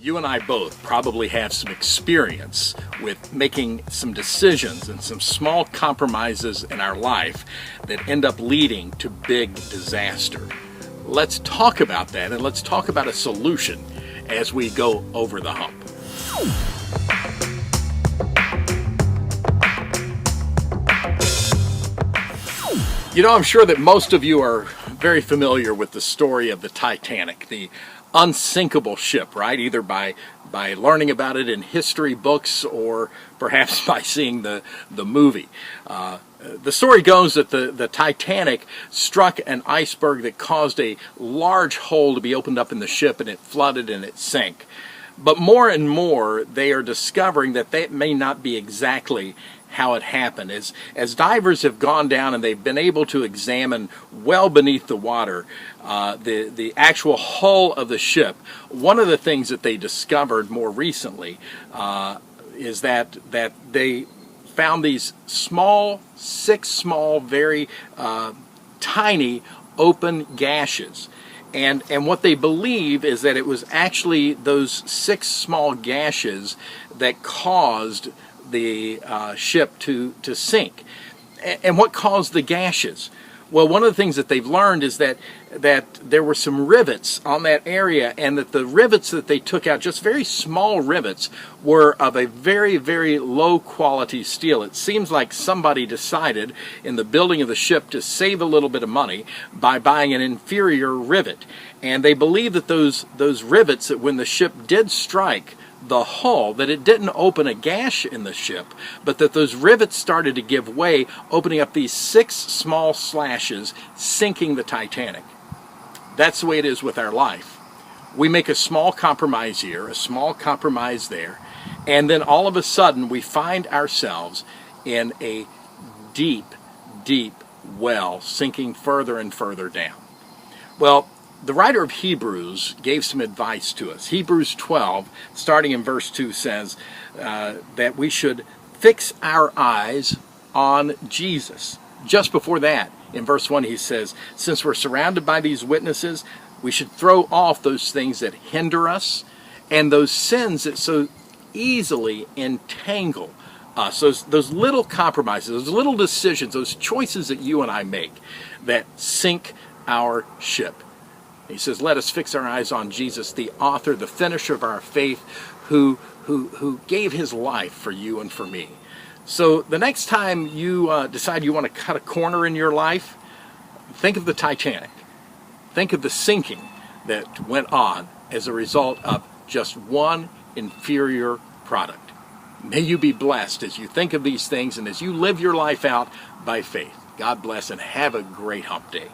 You and I both probably have some experience with making some decisions and some small compromises in our life that end up leading to big disaster. Let's talk about that, and let's talk about a solution as we go over the hump. You know, I'm sure that most of you are very familiar with the story of the Titanic, the unsinkable ship, right? Either by learning about it in history books or perhaps by seeing the movie. The story goes that the Titanic struck an iceberg that caused a large hole to be opened up in the ship, and it flooded and it sank. But more and more, they are discovering that that may not be exactly how it happened. As divers have gone down and they've been able to examine well beneath the water the actual hull of the ship, one of the things that they discovered more recently is that they found these six small, very tiny open gashes. And what they believe is that it was actually those six small gashes that caused the ship to sink. And what caused the gashes? Well, one of the things that they've learned is that there were some rivets on that area, and that the rivets that they took out, just very small rivets, were of a very, very low quality steel. It seems like somebody decided in the building of the ship to save a little bit of money by buying an inferior rivet. And they believe that those rivets, that when the ship did strike the hull, that it didn't open a gash in the ship, but that those rivets started to give way, opening up these six small slashes, sinking the Titanic. That's the way it is with our life. We make a small compromise here, a small compromise there, and then all of a sudden we find ourselves in a deep, deep well, sinking further and further down. Well, the writer of Hebrews gave some advice to us. Hebrews 12, starting in verse 2, says that we should fix our eyes on Jesus. Just before that, in verse 1, he says, since we're surrounded by these witnesses, we should throw off those things that hinder us and those sins that so easily entangle us. Those little compromises, those little decisions, those choices that you and I make that sink our ship. He says, let us fix our eyes on Jesus, the author, the finisher of our faith, who gave his life for you and for me. So the next time you decide you want to cut a corner in your life, think of the Titanic. Think of the sinking that went on as a result of just one inferior product. May you be blessed as you think of these things and as you live your life out by faith. God bless and have a great hump day.